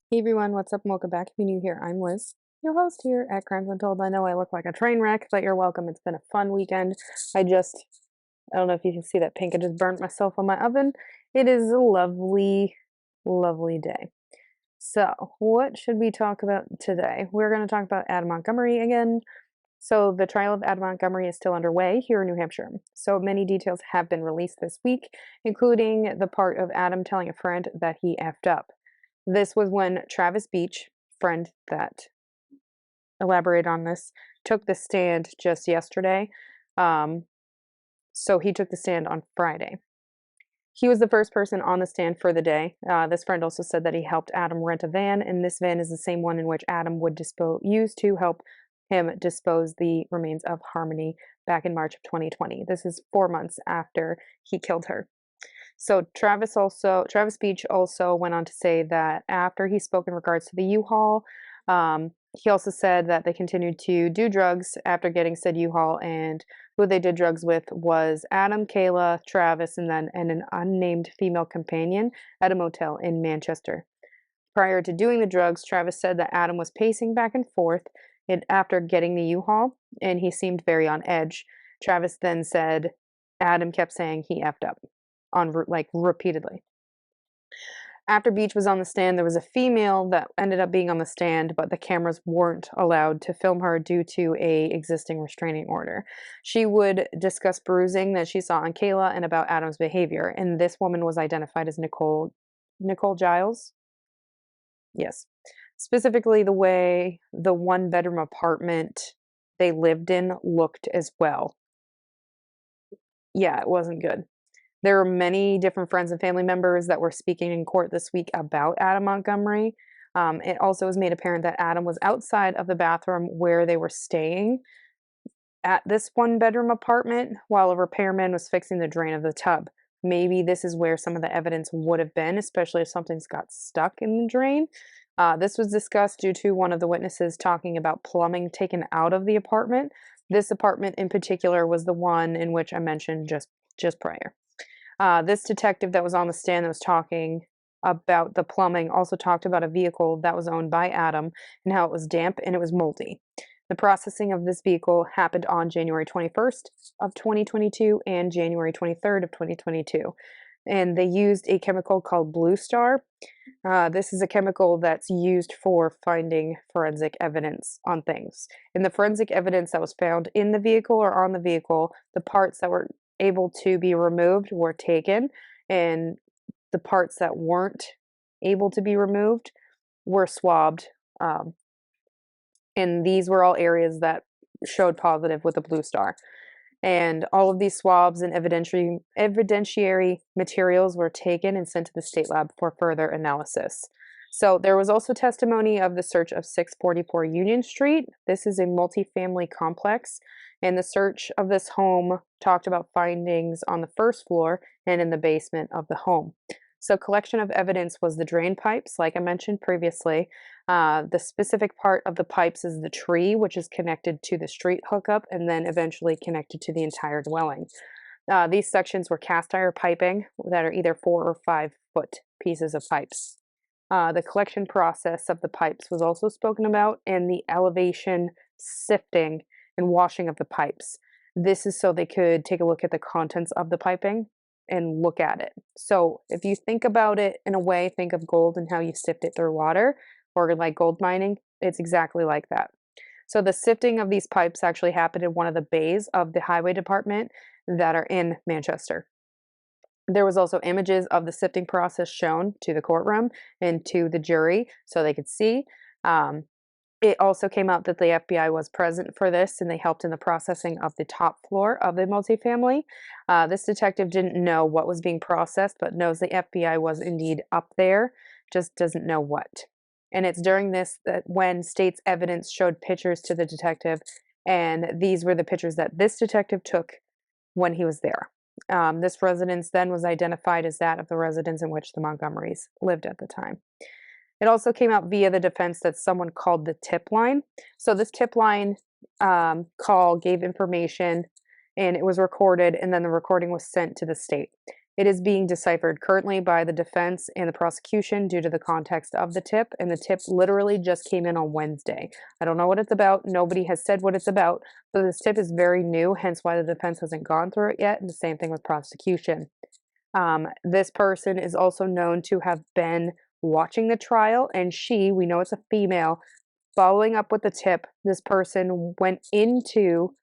Hey everyone, what's up? Welcome back. If you're new here, I'm Liz, your host here at Crimes Untold. I know I look like a train wreck, but you're welcome. It's been a fun weekend. I don't know if you can see that pink. I just burnt myself on my oven. It is a lovely, lovely day. So, what should we talk about today? We're going to talk about Adam Montgomery again. So, the trial of Adam Montgomery is still underway here in New Hampshire. So, many details have been released this week, including the part of Adam telling a friend that he effed up. This was when Travis Beach, friend that elaborated on this, took the stand just yesterday. Um, so he took the stand on Friday. He was the first person on the stand for the day. This friend also said that he helped Adam rent a van, and this van is the same one in which Adam would use to help him dispose the remains of Harmony back in March of 2020. This is 4 months after he killed her. So Travis Beach also went on to say that after he spoke in regards to the U-Haul, he also said that they continued to do drugs after getting said U-Haul, and who they did drugs with was Adam, Kayla, Travis, and an unnamed female companion at a motel in Manchester. Prior to doing the drugs, Travis said that Adam was pacing back and forth after getting the U-Haul, and he seemed very on edge. Travis then said Adam kept saying he effed up like repeatedly. After Beach was on the stand, there was a female that ended up being on the stand, but the cameras weren't allowed to film her due to a existing restraining order. She would discuss bruising that she saw on Kayla and about Adam's behavior, and this woman was identified as Nicole Giles. Yes. Specifically, the way the one-bedroom apartment they lived in looked as well. Yeah, it wasn't good. There were many different friends and family members that were speaking in court this week about Adam Montgomery. It also was made apparent that Adam was outside of the bathroom where they were staying at this one-bedroom apartment while a repairman was fixing the drain of the tub. Maybe this is where some of the evidence would have been, especially if something's got stuck in the drain. This was discussed due to one of the witnesses talking about plumbing taken out of the apartment. This apartment in particular was the one in which I mentioned just prior. This detective that was on the stand that was talking about the plumbing also talked about a vehicle that was owned by Adam and how it was damp and it was moldy. The processing of this vehicle happened on January 21st of 2022 and January 23rd of 2022. And they used a chemical called Blue Star. This is a chemical that's used for finding forensic evidence on things. And the forensic evidence that was found in the vehicle or on the vehicle, the parts that were able to be removed were taken, and the parts that weren't able to be removed were swabbed. And these were all areas that showed positive with a blue star. And all of these swabs and evidentiary materials were taken and sent to the state lab for further analysis. So there was also testimony of the search of 644 Union Street. This is a multifamily complex, and the search of this home talked about findings on the first floor and in the basement of the home. So collection of evidence was the drain pipes, like I mentioned previously. The specific part of the pipes is the tree, which is connected to the street hookup and then eventually connected to the entire dwelling. These sections were cast iron piping that are either 4 or 5 foot pieces of pipes. The collection process of the pipes was also spoken about, and the elevation, sifting, and washing of the pipes. This is so they could take a look at the contents of the piping and look at it. So if you think about it in a way, think of gold and how you sift it through water, or like gold mining, it's exactly like that. So the sifting of these pipes actually happened in one of the bays of the highway department that are in Manchester. There was also images of the sifting process shown to the courtroom and to the jury so they could see. It also came out that the FBI was present for this and they helped in the processing of the top floor of the multifamily. This detective didn't know what was being processed, but knows the FBI was indeed up there, just doesn't know what. And it's during this that when state's evidence showed pictures to the detective, and these were the pictures that this detective took when he was there. This residence then was identified as that of the residence in which the Montgomerys lived at the time. It also came out via the defense that someone called the tip line. So this tip line call gave information and it was recorded, and then the recording was sent to the state. It is being deciphered currently by the defense and the prosecution due to the context of the tip, and the tip literally just came in on Wednesday. I don't know what it's about. Nobody has said what it's about, but this tip is very new, hence why the defense hasn't gone through it yet, and the same thing with prosecution. This person is also known to have been watching the trial, and we know it's a female, following up with the tip. This person went into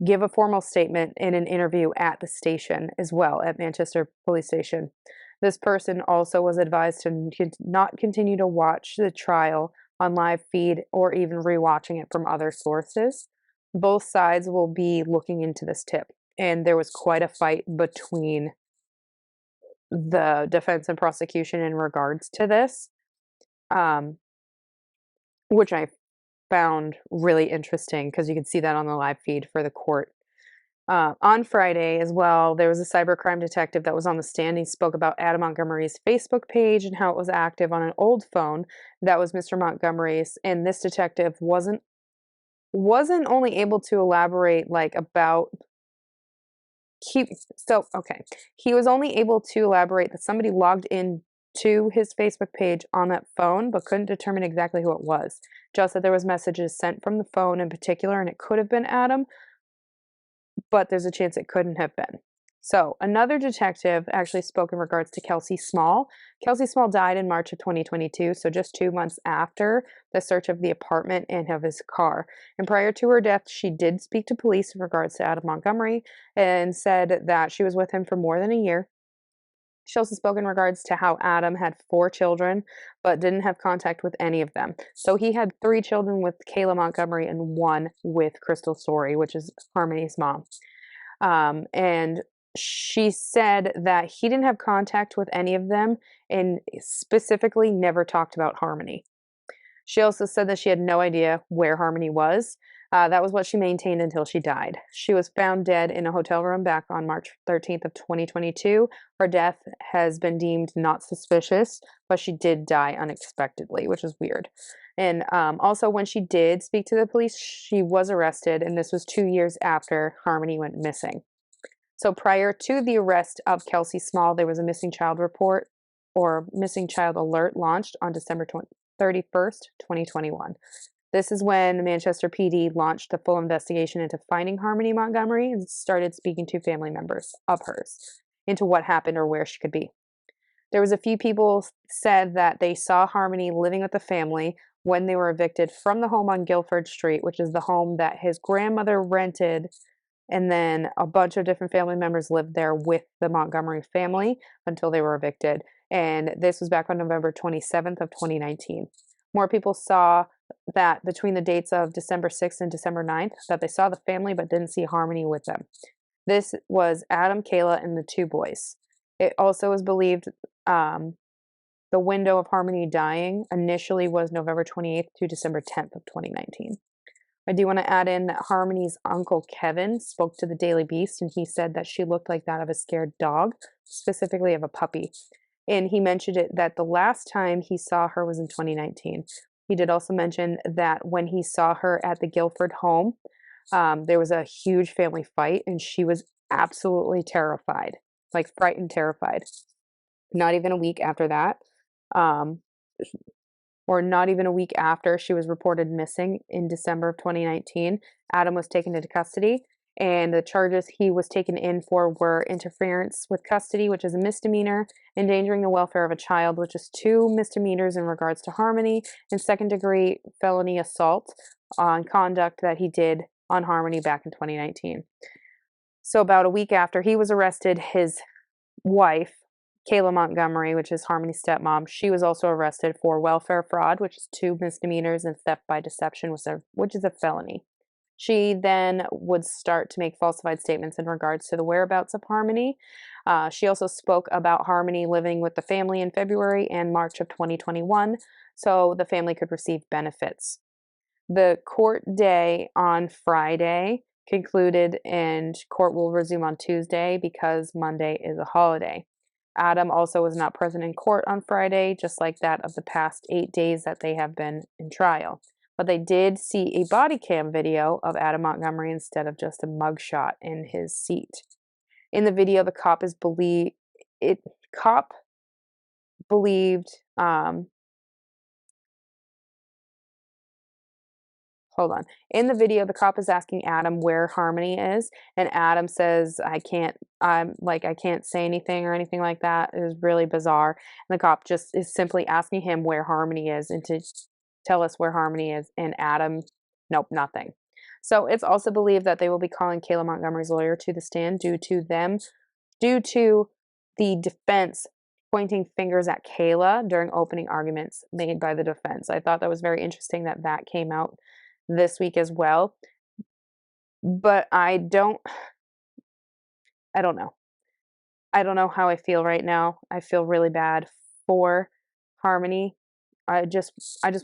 give a formal statement in an interview at the station as well, at Manchester Police Station. This person also was advised to not continue to watch the trial on live feed or even rewatching it from other sources. Both sides will be looking into this tip, and there was quite a fight between the defense and prosecution in regards to this, um, which I found really interesting because you can see that on the live feed for the court. On Friday as well, there was a cybercrime detective that was on the stand. He spoke about Adam Montgomery's Facebook page and how it was active on an old phone that was Mr. Montgomery's. And this detective wasn't only able to elaborate like about he was only able to elaborate that somebody logged in to his Facebook page on that phone, but couldn't determine exactly who it was. Just that there was messages sent from the phone in particular, and it could have been Adam, but there's a chance it couldn't have been. So another detective actually spoke in regards to Kelsey Small. Kelsey Small died in March of 2022, so just 2 months after the search of the apartment and of his car. And prior to her death, she did speak to police in regards to Adam Montgomery and said that she was with him for more than a year. She also spoke in regards to how Adam had 4 children, but didn't have contact with any of them. So he had 3 children with Kayla Montgomery and 1 with Crystal Story, which is Harmony's mom. And she said that he didn't have contact with any of them and specifically never talked about Harmony. She also said that she had no idea where Harmony was. That was what she maintained until she died. She was found dead in a hotel room back on March 13th of 2022. Her death has been deemed not suspicious, but she did die unexpectedly, which is weird. And also, when she did speak to the police, she was arrested, and this was 2 years after Harmony went missing. So prior to the arrest of Kelsey Small, there was a missing child report or missing child alert launched on December 31st, 2021. This is when Manchester PD launched the full investigation into finding Harmony Montgomery and started speaking to family members of hers into what happened or where she could be. There was a few people said that they saw Harmony living with the family when they were evicted from the home on Guilford Street, which is the home that his grandmother rented, and then a bunch of different family members lived there with the Montgomery family until they were evicted. And this was back on November 27th of 2019. More people saw that between the dates of December 6th and December 9th, that they saw the family but didn't see Harmony with them. This was Adam, Kayla, and the 2 boys. It also was believed the window of Harmony dying initially was November 28th to December 10th of 2019. I do want to add in that Harmony's uncle Kevin spoke to the Daily Beast, and he said that she looked like that of a scared dog, specifically of a puppy. And he mentioned that the last time he saw her was in 2019. He did also mention that when he saw her at the Guilford home, there was a huge family fight, and she was absolutely terrified, like frightened, terrified. Not even a week after that, or not even a week after she was reported missing in December of 2019, Adam was taken into custody, and the charges he was taken in for were interference with custody, which is a misdemeanor, endangering the welfare of a child, which is 2 misdemeanors in regards to Harmony, and second-degree felony assault on conduct that he did on Harmony back in 2019. So about a week after he was arrested, his wife, Kayla Montgomery, which is Harmony's stepmom, she was also arrested for welfare fraud, which is 2 misdemeanors, and theft by deception, which is a felony. She then would start to make falsified statements in regards to the whereabouts of Harmony. She also spoke about Harmony living with the family in February and March of 2021, so the family could receive benefits. The court day on Friday concluded, and court will resume on Tuesday because Monday is a holiday. Adam also was not present in court on Friday, just like that of the past 8 days that they have been in trial. But they did see a body cam video of Adam Montgomery instead of just a mugshot in his seat. In the video, the cop is believed it cop believed, hold on. In the video, the cop is asking Adam where Harmony is, and Adam says, "I can't, I can't say anything or anything like that." It was really bizarre. And the cop just is simply asking him where Harmony is and to tell us where Harmony is. And Adam, nope, nothing. So it's also believed that they will be calling Kayla Montgomery's lawyer to the stand due to the defense pointing fingers at Kayla during opening arguments made by the defense. I thought that was very interesting that that came out this week as well. But I don't know. I don't know how I feel right now. I feel really bad for Harmony. I just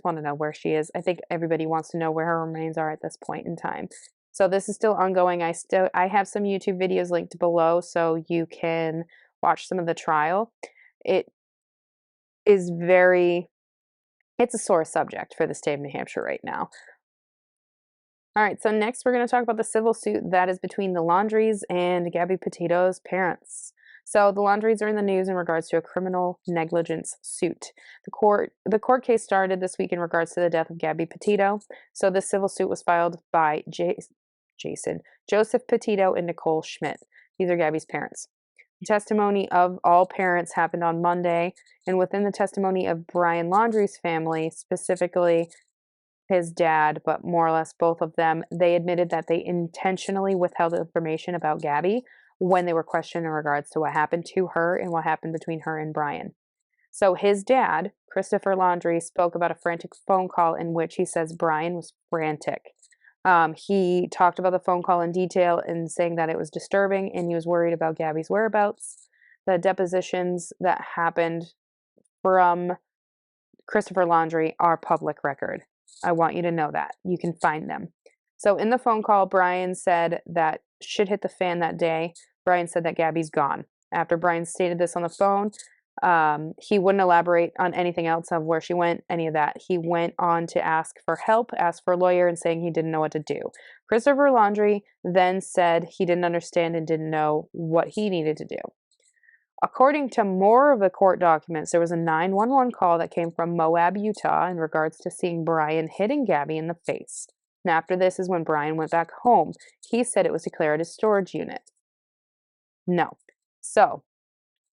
want to know where she is. I think everybody wants to know where her remains are at this point in time. So this is still ongoing. I have some YouTube videos linked below so you can watch some of the trial. It is it's a sore subject for the state of New Hampshire right now. All right, so next we're going to talk about the civil suit that is between the Laundries and Gabby Petito's parents. So the Laundries are in the news in regards to a criminal negligence suit. The court case started this week in regards to the death of Gabby Petito. So this civil suit was filed by Joseph Petito and Nicole Schmidt. These are Gabby's parents. The testimony of all parents happened on Monday, and within the testimony of Brian Laundrie's family, specifically his dad, but more or less both of them, they admitted that they intentionally withheld information about Gabby when they were questioned in regards to what happened to her and what happened between her and Brian. So his dad, Christopher Laundrie, spoke about a frantic phone call in which he says Brian was frantic. He talked about the phone call in detail and saying that it was disturbing and he was worried about Gabby's whereabouts. The depositions that happened from Christopher Laundrie are public record. I want you to know that. You can find them. So in the phone call, Brian said that shit hit the fan that day. Brian said that Gabby's gone. After Brian stated this on the phone, he wouldn't elaborate on anything else of where she went, any of that. He went on to ask for help, ask for a lawyer, and saying he didn't know what to do. Christopher Laundrie then said he didn't understand and didn't know what he needed to do. According to more of the court documents, there was a 911 call that came from Moab, Utah, in regards to seeing Brian hitting Gabby in the face. And after this is when Brian went back home. He said it was declared a storage unit. No. So,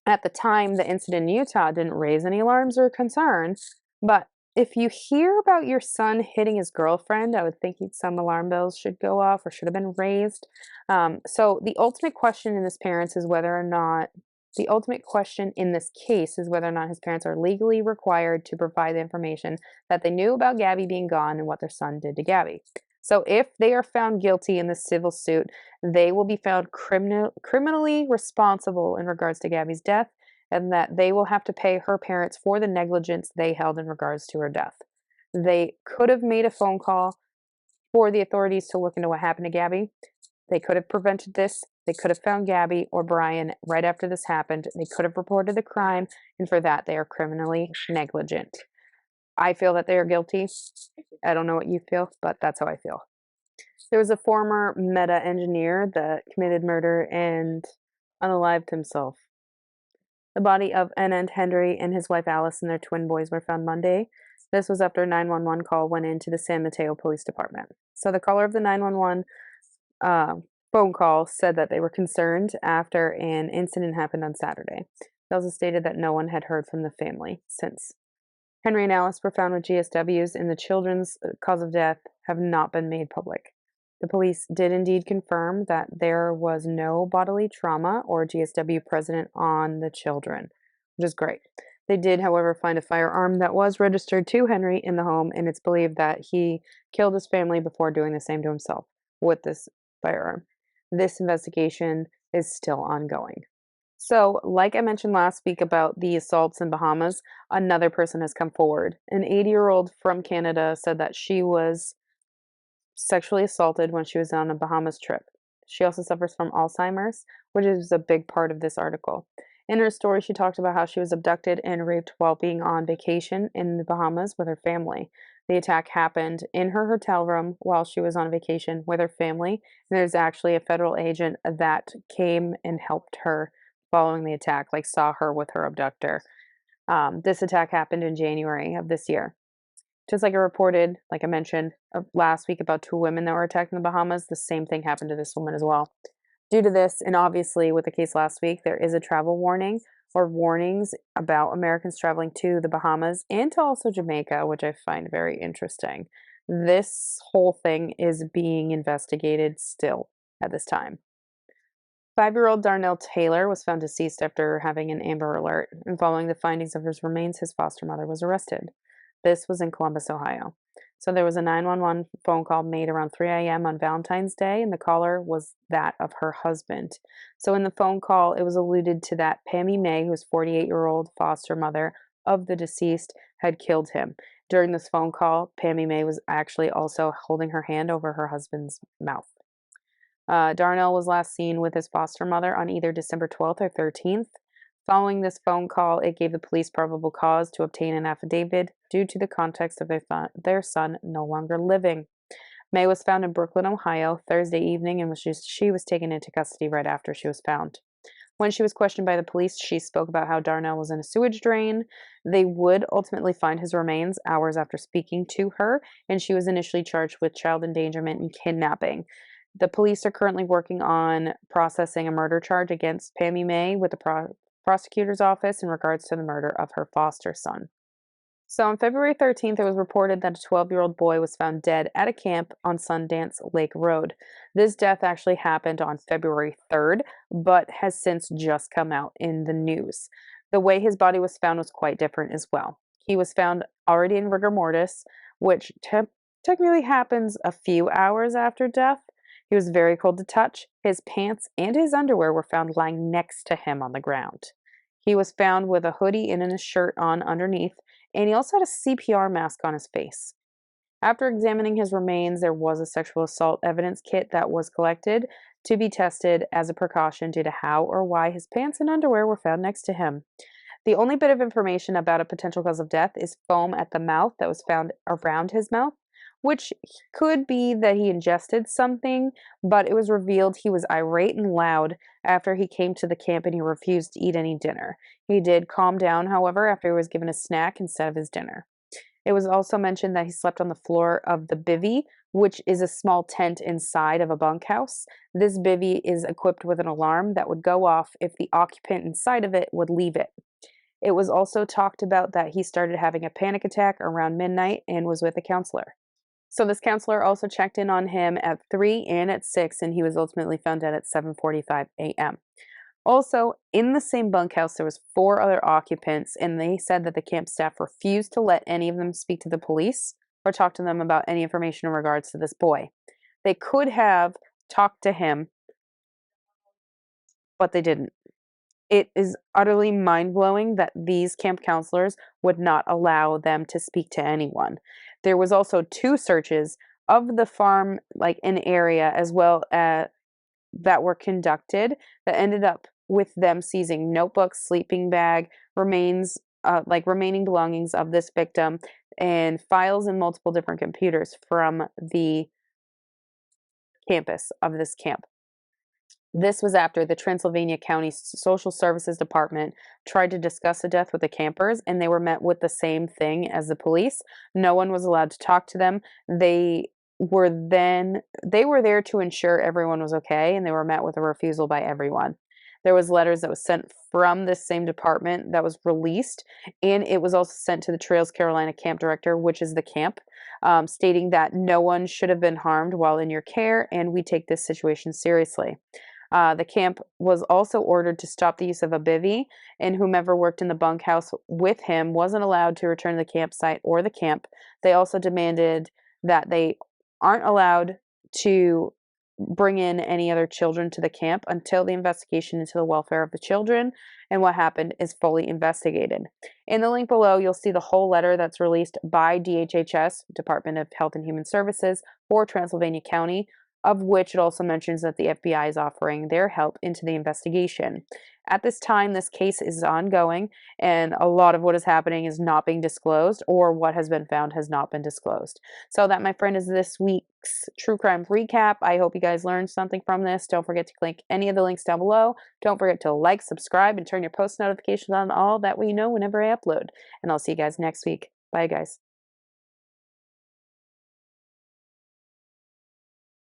at the time, the incident in Utah didn't raise any alarms or concerns, but if you hear about your son hitting his girlfriend, I would think some alarm bells should go off or should have been raised. So the ultimate question in this parents is whether or not the ultimate question in this case is whether or not his parents are legally required to provide the information that they knew about Gabby being gone and what their son did to Gabby. So if they are found guilty in this civil suit, they will be found criminally responsible in regards to Gabby's death, and that they will have to pay her parents for the negligence they held in regards to her death. They could have made a phone call for the authorities to look into what happened to Gabby. They could have prevented this. They could have found Gabby or Brian right after this happened. They could have reported the crime, and for that, they are criminally negligent. I feel that they are guilty. I don't know what you feel, but that's how I feel. There was a former Meta engineer that committed murder and unalived himself. The body of Anand Henry and his wife Alice and their twin boys were found Monday. This was after a 911 call went into the San Mateo Police Department. So the caller of the 911 phone call said that they were concerned after an incident happened on Saturday. They also stated that no one had heard from the family since. Henry and Alice were found with GSWs, and the children's cause of death have not been made public. The police did indeed confirm that there was no bodily trauma or GSW present on the children, which is great. They did, however, find a firearm that was registered to Henry in the home, and it's believed that he killed his family before doing the same to himself with this firearm. This investigation is still ongoing. So, like I mentioned last week about the assaults in Bahamas, another person has come forward. An 80-year-old from Canada said that she was sexually assaulted when she was on a Bahamas trip. She also suffers from Alzheimer's, which is a big part of this article. In her story, she talked about how she was abducted and raped while being on vacation in the Bahamas with her family. The attack happened in her hotel room while she was on vacation with her family, and there's actually a federal agent that came and helped her following the attack, like saw her with her abductor. This attack happened in January of this year. Just like I reported, like I mentioned last week about 2 women that were attacked in the Bahamas, the same thing happened to this woman as well. Due to this, and obviously with the case last week, there is a travel warning or warnings about Americans traveling to the Bahamas and to also Jamaica, which I find very interesting. This whole thing is being investigated still at this time. 5-year-old Darnell Taylor was found deceased after having an Amber Alert, and following the findings of his remains, his foster mother was arrested. This was in Columbus, Ohio. So there was a 911 phone call made around 3 a.m. on Valentine's Day, and the caller was that of her husband. So in the phone call, it was alluded to that Pammy May, who was 48-year-old foster mother of the deceased, had killed him. During this phone call, Pammy May was actually also holding her hand over her husband's mouth. Darnell was last seen with his foster mother on either December 12th or 13th. Following this phone call, it gave the police probable cause to obtain an affidavit due to the context of their son no longer living. May was found in Brooklyn, Ohio, Thursday evening, and she was taken into custody right after she was found. When she was questioned by the police, she spoke about how Darnell was in a sewage drain. They would ultimately find his remains hours after speaking to her, and she was initially charged with child endangerment and kidnapping. The police are currently working on processing a murder charge against Pammy May with the prosecutor's office in regards to the murder of her foster son. So on February 13th, it was reported that a 12-year-old boy was found dead at a camp on Sundance Lake Road. This death actually happened on February 3rd, but has since just come out in the news. The way his body was found was quite different as well. He was found already in rigor mortis, which technically happens a few hours after death. He was very cold to touch. His pants and his underwear were found lying next to him on the ground. He was found with a hoodie and a shirt on underneath, and he also had a CPR mask on his face. After examining his remains, there was a sexual assault evidence kit that was collected to be tested as a precaution due to how or why his pants and underwear were found next to him. The only bit of information about a potential cause of death is foam at the mouth that was found around his mouth, which could be that he ingested something, but it was revealed he was irate and loud after he came to the camp and he refused to eat any dinner. He did calm down, however, after he was given a snack instead of his dinner. It was also mentioned that he slept on the floor of the bivvy, which is a small tent inside of a bunkhouse. This bivvy is equipped with an alarm that would go off if the occupant inside of it would leave it. It was also talked about that he started having a panic attack around midnight and was with a counselor. So this counselor also checked in on him at 3 and at 6, and he was ultimately found dead at 7:45 a.m. Also, in the same bunkhouse, there was 4 other occupants, and they said that the camp staff refused to let any of them speak to the police or talk to them about any information in regards to this boy. They could have talked to him, but they didn't. It is utterly mind-blowing that these camp counselors would not allow them to speak to anyone. There was also 2 searches of the farm, like an area as well, that were conducted that ended up with them seizing notebooks, sleeping bag, remaining belongings of this victim, and files and multiple different computers from the campus of this camp. This was after the Transylvania County Social Services Department tried to discuss the death with the campers, and they were met with the same thing as the police. No one was allowed to talk to them. They were there to ensure everyone was okay, and they were met with a refusal by everyone. There was letters that was sent from this same department that was released, and it was also sent to the Trails Carolina camp director, which is the camp, stating that no one should have been harmed while in your care, and we take this situation seriously. The camp was also ordered to stop the use of a bivvy, and whomever worked in the bunkhouse with him wasn't allowed to return to the campsite or the camp. They also demanded that they aren't allowed to bring in any other children to the camp until the investigation into the welfare of the children and what happened is fully investigated. In the link below, you'll see the whole letter that's released by DHHS, Department of Health and Human Services, for Transylvania County, of which it also mentions that the FBI is offering their help into the investigation. At this time, this case is ongoing, and a lot of what is happening is not being disclosed, or what has been found has not been disclosed. So that, my friend, is this week's true crime recap. I hope you guys learned something from this. Don't forget to click any of the links down below. Don't forget to like, subscribe, and turn your post notifications on all. That way you know whenever I upload. And I'll see you guys next week. Bye, guys.